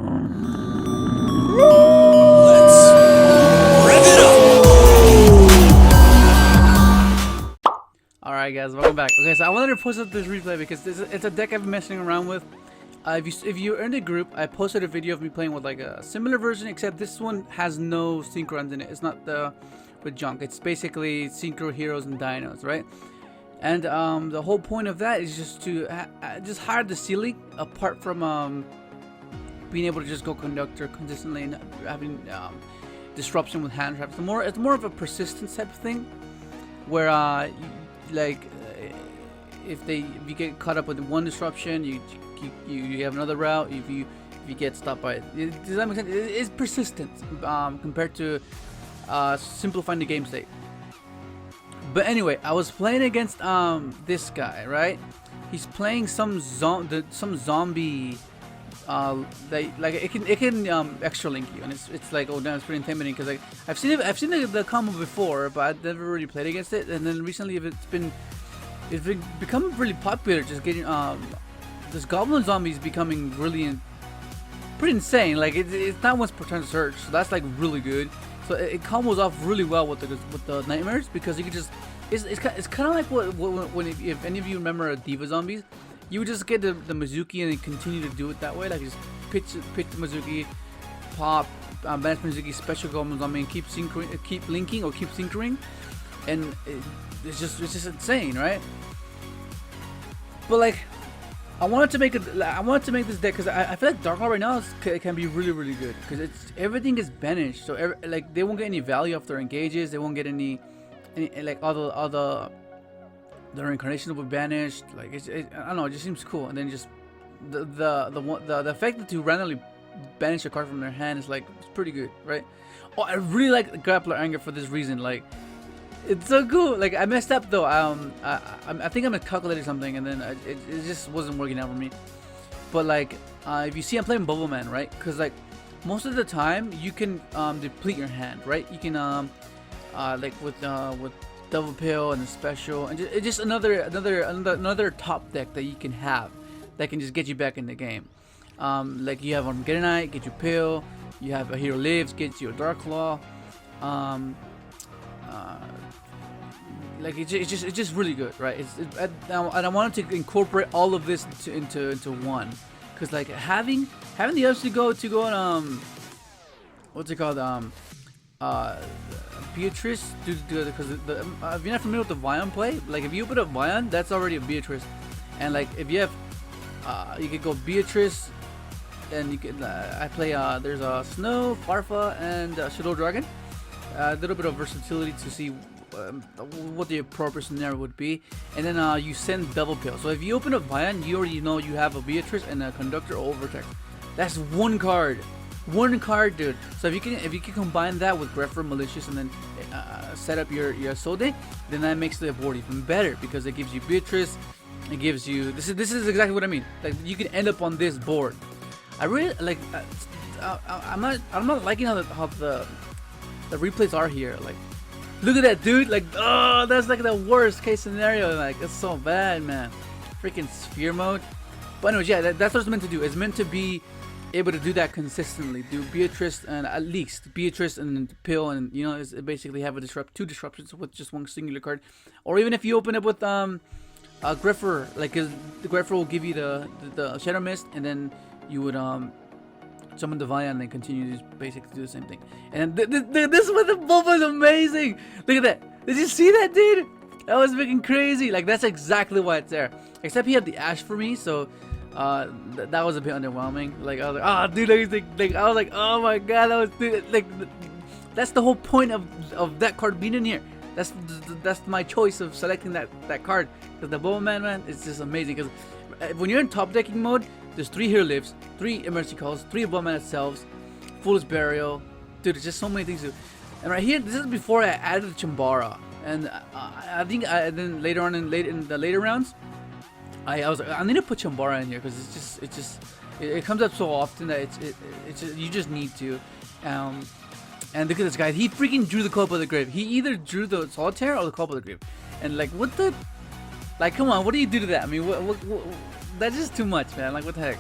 Let's rev it up! Alright guys, welcome back. Okay, so I wanted to post up this replay because it's a deck I've been messing around with. If you're in the group, I posted a video of me playing with like a similar version, except this one has no synchrons in it. It's not with junk. It's basically synchro heroes and dinos, right? And the whole point of that is just to just hide the ceiling, apart from being able to just go conductor consistently and having disruption with hand traps. It's more of a persistence type of thing, where if you get caught up with one disruption, you have another route. If you get stopped by it, does that make sense? It's persistent compared to simplifying the game state. But anyway, I was playing against this guy, right? He's playing some zombie. It can extra link you, and it's like, oh damn, it's pretty intimidating because like I've seen the combo before, but I've never really played against it. And then recently, it's become really popular. Just getting this goblin zombie is becoming really pretty insane. Like it's not once per turn search, so that's like really good. So it combos off really well with the nightmares, because you can just it's kind of like when if any of you remember Diva zombies, you would just get the Mizuki and continue to do it that way. Like just pitch the Mizuki, pop, banish Mizuki, special goblin zombie, and keep linking or keep synchroning, and it's just insane, right? But like, I wanted to make this deck because I feel like Dark Lord right now it can be really good, because everything is banished, so like they won't get any value off their engages. They won't get any like all the reincarnations will be banished. Like I don't know, it just seems cool. And then just the effect that to randomly banish a card from their hand is like, it's pretty good, right? Oh, I really like Grappler Anger for this reason. Like, it's so cool. Like, I messed up though. I think I'm calculating something, and then it just wasn't working out for me. But like, if you see, I'm playing bubbleman, right? Because like most of the time you can deplete your hand, right? You can like with double pill and the special, and just another top deck that you can have that can just get you back in the game. Like you have Armageddonite, get you pill. You have a hero lives, gets you a Dark Claw. Like it's just really good, right? And I wanted to incorporate all of this into one, because like having the option to go on what's it called, Beatrice, because if you're not familiar with the Vion play, like if you open up Vion, that's already a Beatrice, and like if you have you could go Beatrice, and you can I play there's a Snow, Farfa, and Shadow Dragon. A little bit of versatility to see what the appropriate scenario would be, and then you send double pill. So if you open up Vion, you already know you have a Beatrice and a Conductor or Vortex. That's one card, dude. So if you can combine that with Grepher, Malicious, and then set up your Sode, then that makes the board even better, because it gives you Beatrice. It gives you this is exactly what I mean. Like you can end up on this board. I really like. I'm not liking how the replays are here. Like, look at that, dude. Like, oh, that's like the worst case scenario. Like, it's so bad, man. Freaking sphere mode. But anyways, yeah, that's what it's meant to do. It's meant to be able to do that consistently. Do Beatrice, and at least Beatrice and pill, and you know, it's basically have two disruptions with just one singular card. Or even if you open up with Griffer, like the Griffer will give you the Shadow Mist, and then you would summon the Vion and then continue to basically do the same thing. And this with the Bulba is amazing. Look at that. Did you see that, dude? That was freaking crazy. Like, that's exactly why it's there. Except he had the Ash for me, so that was a bit underwhelming. Like, I was like, oh, dude, like I was like, oh my god, that was, dude, like, that's the whole point of that card being in here. That's my choice of selecting that card, because the Bubbleman, man, it's just amazing. Because when you're in top decking mode, there's 3 hero lives, 3 emergency calls, 3 Bubbleman itself, Fool's Burial. Dude, it's just so many things to do. And right here, this is before I added the Chambara. And I think then later on in the later rounds, I was like, I need to put Chambara in here, because it comes up so often that you just need to. And look at this guy. He freaking drew the Club of the Grave. He either drew the Solitaire or the Club of the Grave. And like, what the? Like, come on, what do you do to that? I mean, what that's just too much, man. Like, what the heck?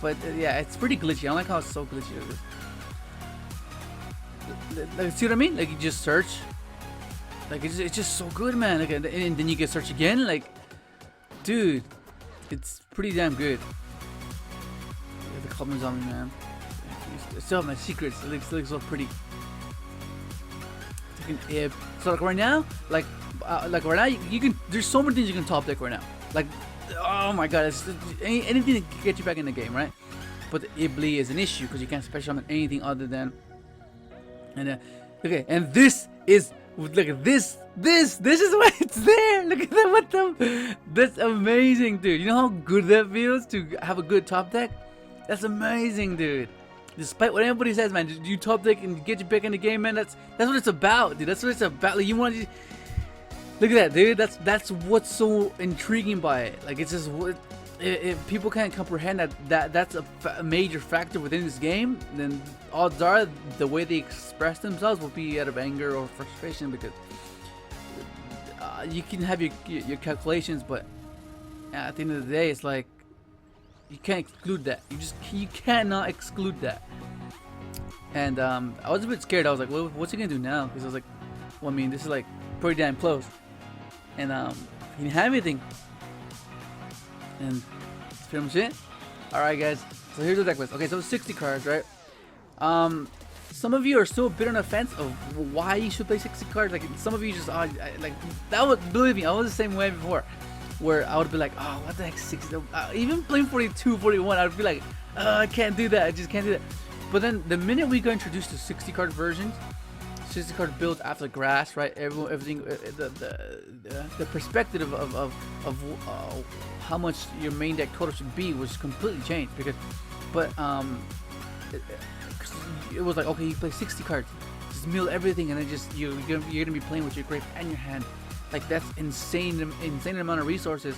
But yeah, it's pretty glitchy. I don't like how it's so glitchy. Like, see what I mean? Like you just search. Like it's just so good, man. Like, and then you can search again. Like, dude, it's pretty damn good. The comments on me, man. I still have my secrets. It looks so pretty. So like right now, like right now, you can. There's so many things you can top deck right now. Like, oh my god, it's anything to get you back in the game, right? But the Ibli is an issue because you can't special summon anything other than. And okay, and this is. Look at this. This is why it's there. Look at that. What the? That's amazing, dude. You know how good that feels to have a good top deck? That's amazing, dude. Despite what everybody says, man, you top deck and get you back in the game, man. That's what it's about, dude. That's what it's about. Like, you want to look at that, dude. That's what's so intriguing by it. Like, it's just what if people can't comprehend that's a major factor within this game, then odds are the way they express themselves will be out of anger or frustration, because you can have your calculations, but at the end of the day, it's like you can't exclude that. You cannot exclude that. And I was a bit scared. I was like, well, what's he gonna do now? Because I was like, well, I mean, this is like pretty damn close, and he didn't have anything. And that's pretty much it. Alright, guys, so here's the deck list. Okay, so 60 cards, right? Some of you are still a bit on the fence of why you should play 60 cards. Like, some of you just like that. Would believe me, I was the same way before, where I would be like, oh, what the heck, 60? Even playing 42, 41, I would be like, I can't do that. I just can't do that. But then the minute we got introduced to 60 card versions, 60 card builds after grass, right? Everything, the perspective of how much your main deck total should be was completely changed, because, but it was like, okay, you play 60 cards, just mill everything, and then just you're gonna be playing with your grave and your hand. Like, that's insane amount of resources.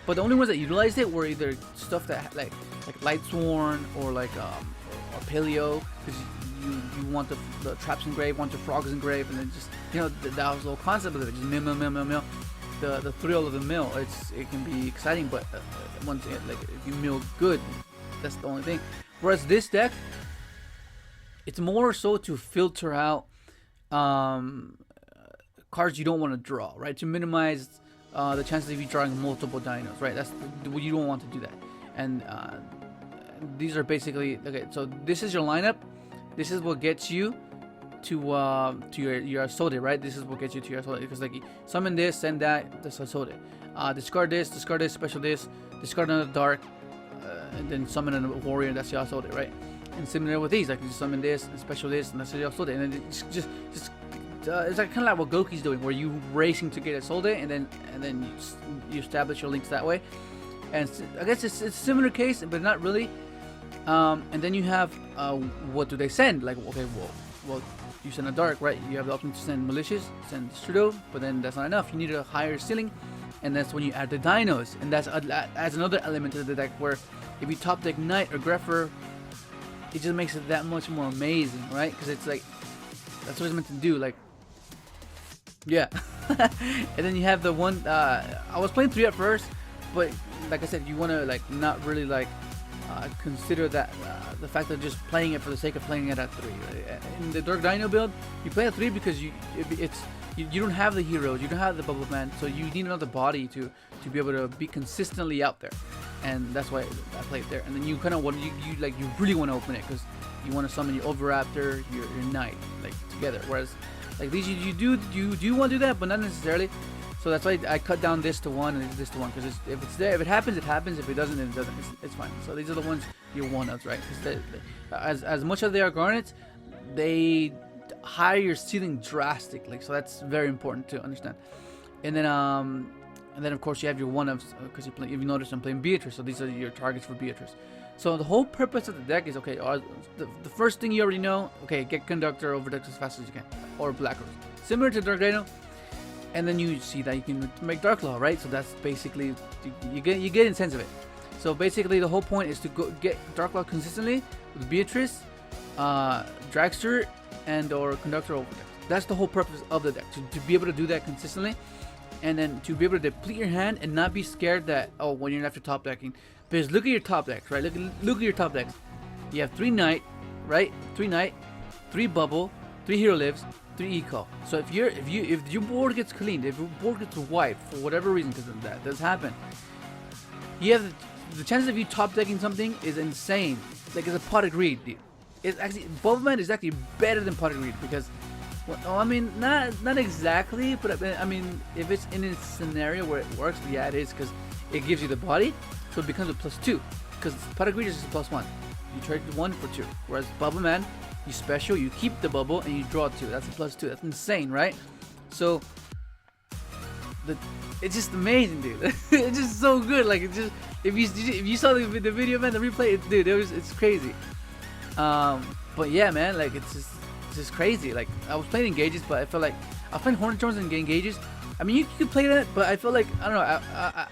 But the only ones that utilized it were either stuff that like Lightsworn or like or Paleo, because you want the traps engraved, want the frogs engraved, and then just, you know, that was the whole concept of it. Just mill. The thrill of the mill, it can be exciting, but once like if you mill good, that's the only thing. Whereas this deck, it's more so to filter out cards you don't want to draw, right? To minimize the chances of you drawing multiple dinos, right? You don't want to do that. And these are basically, okay, so this is your lineup. This is what gets you to your Asode, right? This is what gets you to your Asode, because like summon this, send that, that's Asode. Discard this, special this, discard another dark, and then summon a warrior, that's your Asode, right? And similar with these, like you summon this, and special this, and that's your Asode. And then it's just it's like kind of like what Goki's doing, where you racing to get Asode, and then you establish your links that way. And I guess it's a similar case, but not really. And then you have what do they send? Like, okay, well, you send a dark, right? You have the option to send malicious, send Strudo, but then that's not enough. You need a higher ceiling, and that's when you add the dinos, and that adds another element to the deck, where if you top deck Knight or Grepher, it just makes it that much more amazing, right? Because it's like, that's what it's meant to do, like, yeah. And then you have the one, I was playing 3 at first, but like I said, you want to like not really like consider that the fact of just playing it for the sake of playing it at 3. In the Dark Dino build, you play at 3 because you don't have the heroes, you don't have the bubbleman, so you need another body to be able to be consistently out there, and that's why I play it there. And then you kind of want you really want to open it because you want to summon your Overraptor, your Knight, like together. Whereas like these, you do want to do that, but not necessarily. So that's why I cut down this to 1 and this to 1, because if it's there, if it happens, it happens. If it doesn't, then it doesn't. It's fine. So these are the ones you're one-ups, right? Because as much as they are garnets, they higher your ceiling drastically. So that's very important to understand. And then of course you have your one-ups, because if you notice I'm playing Beatrice, so these are your targets for Beatrice. So the whole purpose of the deck is, okay, the first thing you already know, okay, get Conductor over decks as fast as you can, or Black Rose, similar to Dark Dino. And then you see that you can make Dark Law, right? So that's basically, you get in sense of it. So basically the whole point is to go get Dark Law consistently with Beatrice, Dragster, and or Conductor over deck. That's the whole purpose of the deck, to be able to do that consistently, and then to be able to deplete your hand and not be scared that, oh, when you're after top decking, Because look at your top decks, right? Look at your top decks. You have 3 knight, right? 3 knight, 3 bubble, 3 hero lives, 3 eco. So if your board gets cleaned, if your board gets wiped for whatever reason, because that does happen, you have the chances of you top decking something is insane. Like it's a pot of greed, dude. It's actually bubbleman is actually better than pot of greed because, well, I mean, not exactly, but I mean, if it's in a scenario where it works, yeah, it is because it gives you the body, so it becomes a +2. Because pot of greed is just a +1. You trade 1 for 2. Whereas bubbleman, you special, you keep the bubble, and you draw 2. That's a +2. That's insane, right? So it's just amazing, dude. It's just so good. Like it just if you saw the video, man, the replay, dude, it's crazy. But yeah, man, like it's just crazy. Like I was playing engages, but I felt like I was playing Hornet Drones and engages. I mean, you could play that, but I feel like I don't know.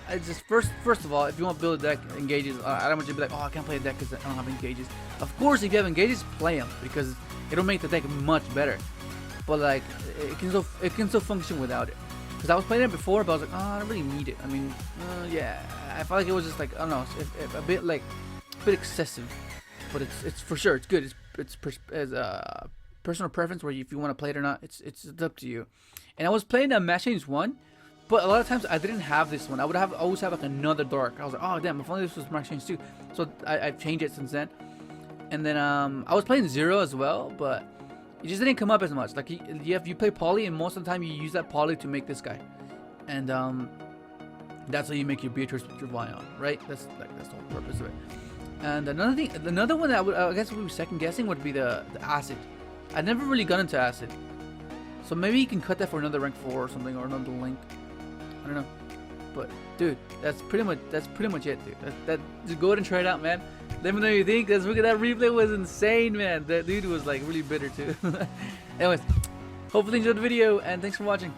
I just first of all, if you want to build a deck engages, I don't want you to be like, oh, I can't play a deck because I don't have engages. Of course, if you have engages, play them because it'll make the deck much better. But like, it can still function without it. Because I was playing it before, but I was like, oh, I don't really need it. I mean, yeah, I felt like it was just like I don't know, if a bit excessive. But it's for sure it's good. It's personal preference where if you want to play it or not, it's up to you. And I was playing a Match Change 1, but a lot of times I didn't have this one. I would always have like another dark. I was like, oh damn, if only this was Match Change 2. So I've changed it since then. And then I was playing 0 as well, but it just didn't come up as much. Like you play poly, and most of the time you use that poly to make this guy, and that's how you make your Beatrice with your Vion, right? That's the whole purpose of it. And another one that I guess would be second guessing would be the acid. I never really got into acid, so maybe you can cut that for another rank 4 or something, or another link. I don't know, but dude, that's pretty much it, dude. Just go ahead and try it out, man. Let me know what you think. Look at that replay, was insane, man. That dude was like really bitter too. Anyways, hopefully you enjoyed the video, and thanks for watching.